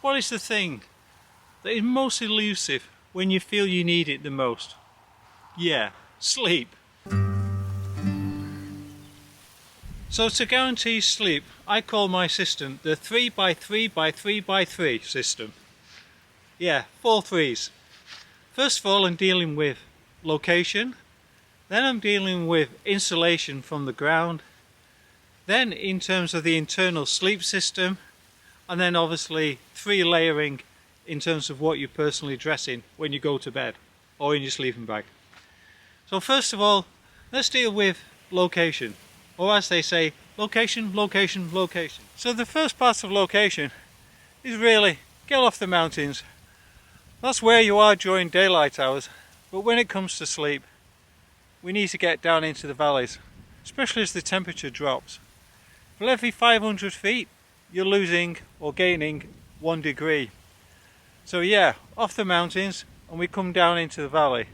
What is the thing that is most elusive when you feel you need it the most? Yeah, sleep. So to guarantee sleep, I call my system the 3x3x3x3 system. Yeah, 4 threes. First of all, I'm dealing with location, then I'm dealing with insulation from the ground, then in terms of the internal sleep system, and then obviously 3 layering in terms of what you personally dress in when you go to bed or in your sleeping bag. So first of all, let's deal with location, or as they say, location, location, location. So the first part of location is really get off the mountains. That's where you are during daylight hours, but when it comes to sleep, we need to get down into the valleys, especially as the temperature drops. For every 500 feet, you're losing or gaining 1 degree. So yeah, off the mountains and we come down into the valley.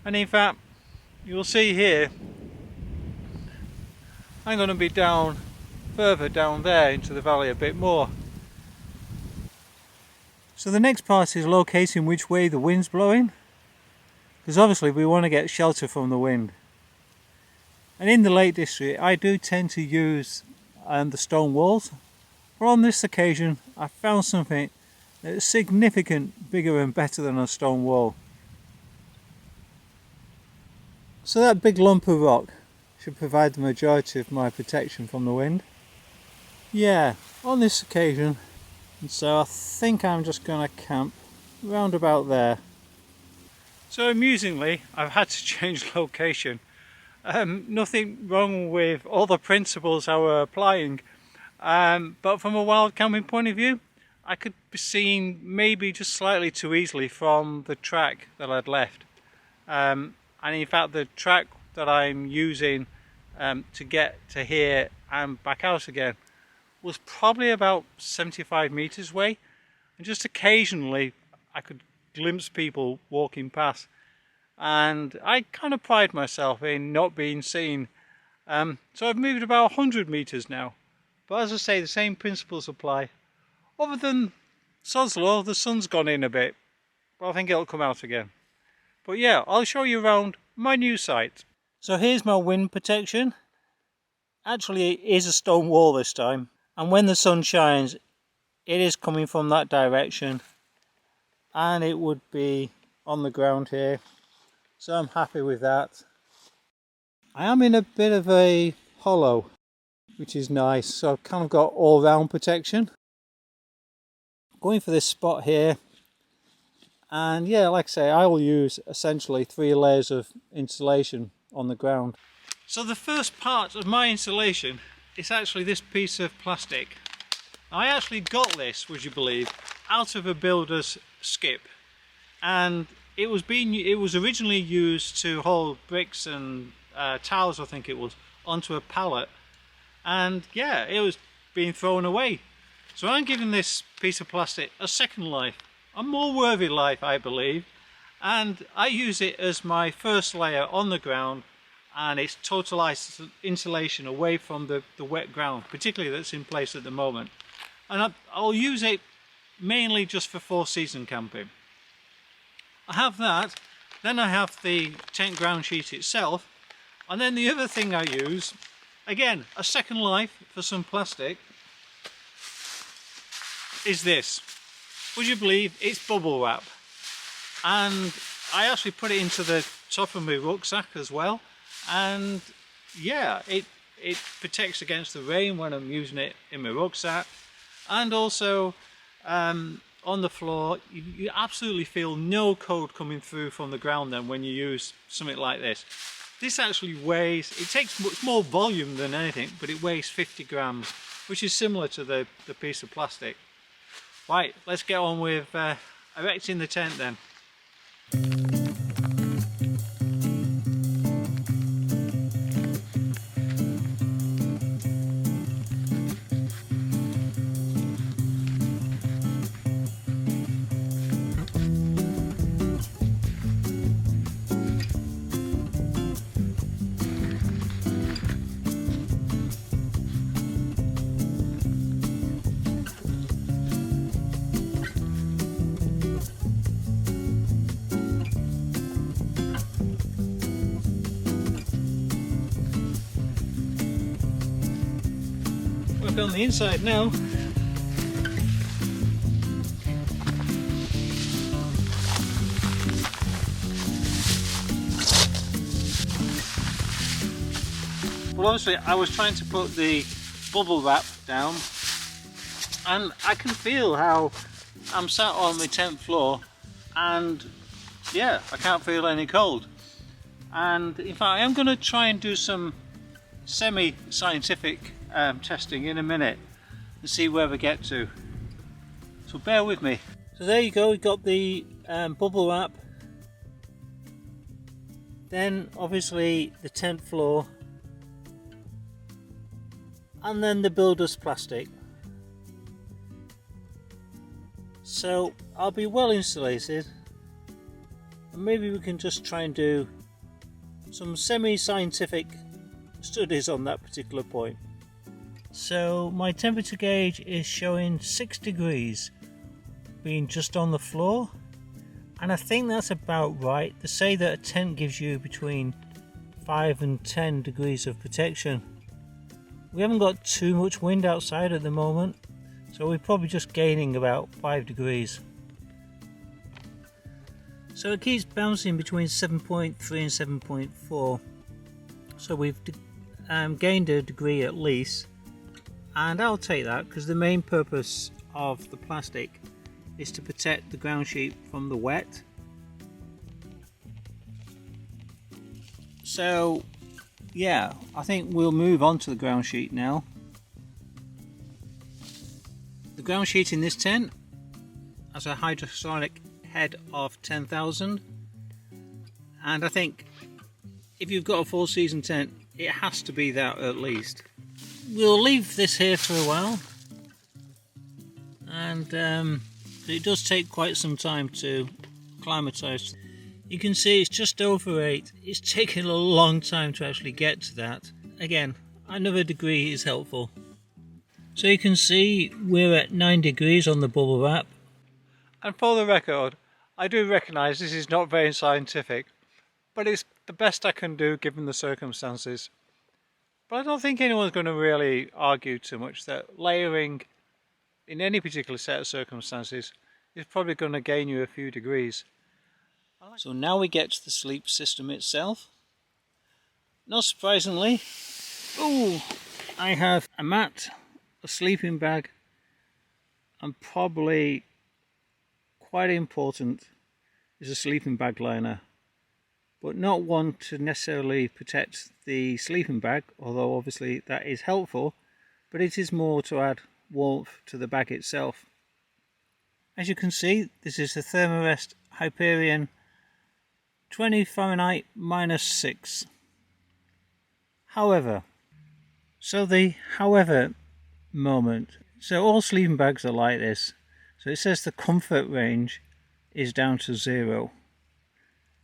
And in fact, you'll see here, I'm going to be down further down there into the valley a bit more. So the next part is locating which way the wind's blowing, because obviously we want to get shelter from the wind. And in the Lake District I do tend to use the stone walls, but on this occasion I found something that is significant bigger and better than a stone wall. So that big lump of rock should provide the majority of my protection from the wind. Yeah, on this occasion, and so I think I'm just going to camp round about there. So amusingly, I've had to change location. Nothing wrong with all the principles I were applying, but from a wild camping point of view, I could be seen maybe just slightly too easily from the track that I'd left. And in fact, the track that I'm using to get to here and back out again was probably about 75 meters away, and just occasionally I could glimpse people walking past, and I kind of pride myself in not being seen. So I've moved about 100 meters now, but as I say, the same principles apply. Other than sod's law, the sun's gone in a bit, but I think it'll come out again. But yeah, I'll show you around my new site. So here's my wind protection. Actually, it is a stone wall this time, and when the sun shines, it is coming from that direction, and it would be on the ground here, so I'm happy with that. I am in a bit of a hollow, which is nice, so I've kind of got all round protection. Going for this spot here, and yeah, like I say, I will use essentially 3 layers of insulation on the ground. So the first part of my insulation is actually this piece of plastic. I actually got this, would you believe, out of a builder's skip, and it was originally used to hold bricks and tiles, I think it was, onto a pallet, and yeah, it was being thrown away. So I'm giving this piece of plastic a second life, a more worthy life, I believe, and I use it as my first layer on the ground, and it's total insulation away from the wet ground, particularly that's in place at the moment. And I'll use it mainly just for 4-season camping. I have that, then I have the tent ground sheet itself, and then the other thing I use, again, a second life for some plastic, is this. Would you believe it's bubble wrap? And I actually put it into the top of my rucksack as well, and yeah, it protects against the rain when I'm using it in my rucksack, and also on the floor you absolutely feel no cold coming through from the ground then when you use something like this. This actually weighs, it takes much more volume than anything, but it weighs 50 grams, which is similar to the piece of plastic. Right, let's get on with erecting the tent then. on the inside now. Well, obviously I was trying to put the bubble wrap down, and I can feel how I'm sat on the 10th floor, and yeah, I can't feel any cold. And in fact, I am going to try and do some semi-scientific testing in a minute and see where we get to. So bear with me. So there you go, we got the bubble wrap. Then obviously the 10th floor. And then the builder's plastic. So I'll be well insulated. And maybe we can just try and do some semi-scientific studies on that particular point. So my temperature gauge is showing 6 degrees, being just on the floor, and I think that's about right. They say that a tent gives you between 5 and 10 degrees of protection. We haven't got too much wind outside at the moment, so we're probably just gaining about 5 degrees. So it keeps bouncing between 7.3 and 7.4, so we've gained a degree at least, and I'll take that because the main purpose of the plastic is to protect the ground sheet from the wet. So yeah, I think we'll move on to the ground sheet now. The ground sheet in this tent has a hydrosonic head of 10,000, and I think if you've got a 4-season tent, it has to be that at least. We'll leave this here for a while, and it does take quite some time to acclimatise. You can see it's just over 8. It's taken a long time to actually get to that. Again, another degree is helpful. So you can see we're at 9 degrees on the bubble wrap. And for the record, I do recognise this is not very scientific, but it's the best I can do given the circumstances. But I don't think anyone's going to really argue too much that layering in any particular set of circumstances is probably going to gain you a few degrees. So now we get to the sleep system itself. Not surprisingly, I have a mat, a sleeping bag, and probably quite important is a sleeping bag liner, but not one to necessarily protect the sleeping bag, although obviously that is helpful, but it is more to add warmth to the bag itself. As you can see, this is the Thermarest Hyperion 20 Fahrenheit -6. However, so the however moment, so all sleeping bags are like this. So it says the comfort range is down to 0,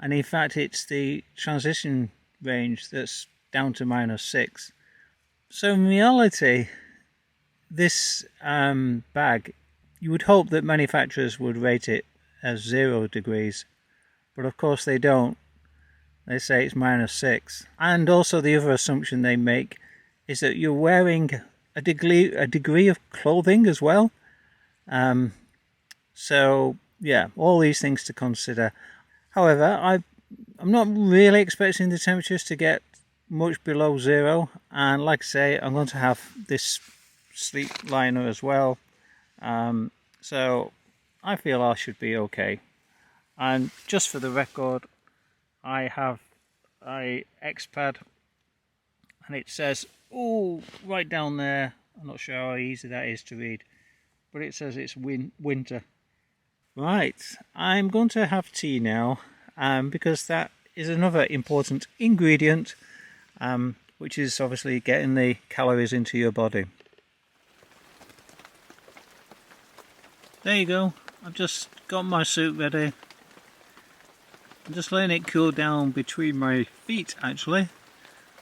and in fact it's the transition range that's down to -6. So in reality, this bag, you would hope that manufacturers would rate it as 0 degrees, but of course they don't. They say it's -6. And also the other assumption they make is that you're wearing a degree of clothing as well. So yeah, all these things to consider. However, I'm not really expecting the temperatures to get much below 0, and like I say, I'm going to have this sleep liner as well. So I feel I should be okay. And just for the record, I have a X-Pad, and it says, right down there, I'm not sure how easy that is to read, but it says it's winter. Right, I'm going to have tea now, because that is another important ingredient, which is obviously getting the calories into your body. There you go, I've just got my suit ready. I'm just letting it cool down between my feet actually,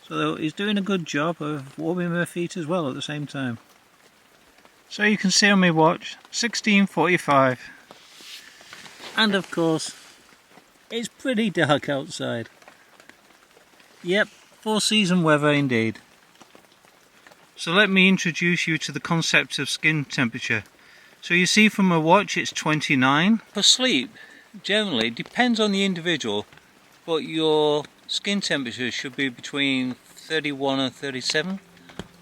so it's doing a good job of warming my feet as well at the same time. So you can see on my watch 16:45, and of course it's pretty dark outside. Yep, 4-season weather indeed. So let me introduce you to the concept of skin temperature. So you see from my watch it's 29. For sleep, generally, depends on the individual, but your skin temperature should be between 31 and 37.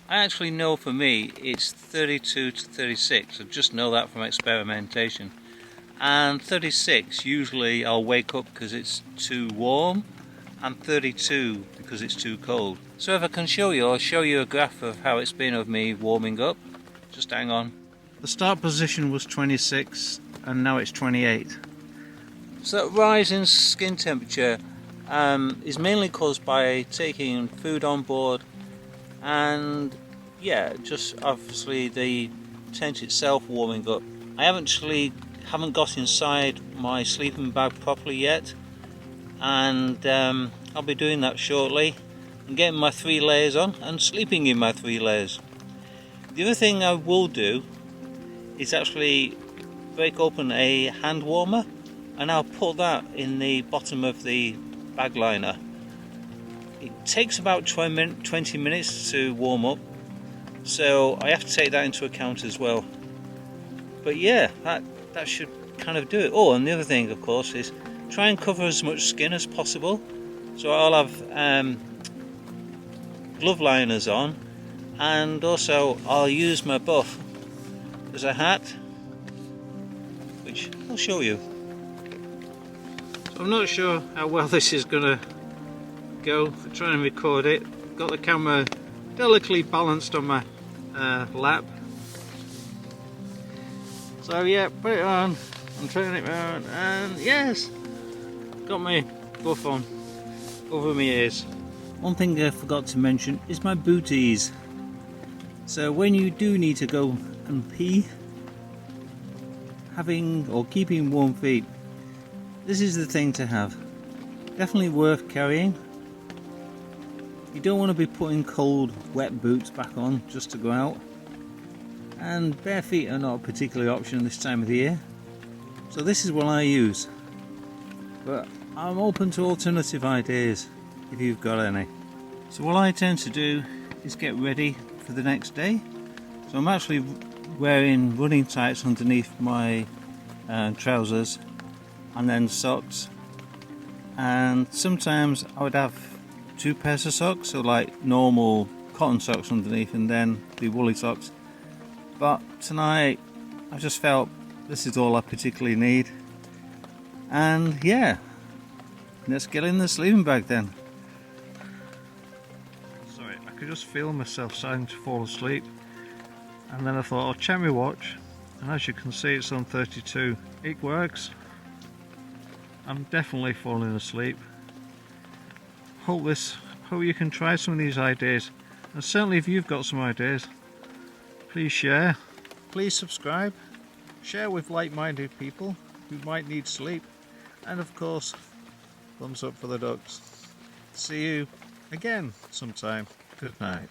I actually know for me it's 32 to 36. I just know that from experimentation. And 36, usually I'll wake up because it's too warm, and 32 because it's too cold. So if I can show you, I'll show you a graph of how it's been of me warming up. Just hang on. The start position was 26 and now it's 28. So that rise in skin temperature is mainly caused by taking food on board, and yeah, just obviously the tent itself warming up. I haven't got inside my sleeping bag properly yet, and I'll be doing that shortly and getting my 3 layers on and sleeping in my 3 layers. The other thing I will do is actually break open a hand warmer, and I'll put that in the bottom of the bag liner. It takes about 20 minutes to warm up, so I have to take that into account as well. But yeah, that should kind of do it. Oh, and the other thing of course is try and cover as much skin as possible. So I'll have glove liners on, and also I'll use my buff as a hat, which I'll show you. So I'm not sure how well this is gonna go for trying to record it. Got the camera delicately balanced on my lap. So yeah, put it on and turn it around, and yes, got my buff on over my ears. One thing I forgot to mention is my booties. So when you do need to go and pee, having or keeping warm feet, this is the thing to have. Definitely worth carrying. You don't want to be putting cold, wet boots back on just to go out. And bare feet are not a particular option this time of the year. So this is what I use. But I'm open to alternative ideas if you've got any. So what I tend to do is get ready for the next day. So I'm actually wearing running tights underneath my trousers, and then socks, and sometimes I would have 2 pairs of socks, so like normal cotton socks underneath and then the woolly socks. But tonight I just felt this is all I particularly need, and yeah, let's get in the sleeping bag then. Sorry, I could just feel myself starting to fall asleep, and then I thought I'll check my watch, and as you can see it's on 32. It works. I'm definitely falling asleep. Hope you can try some of these ideas, and certainly if you've got some ideas, please share. Please subscribe, share with like-minded people who might need sleep, and of course, thumbs up for the ducks. See you again sometime. Good night.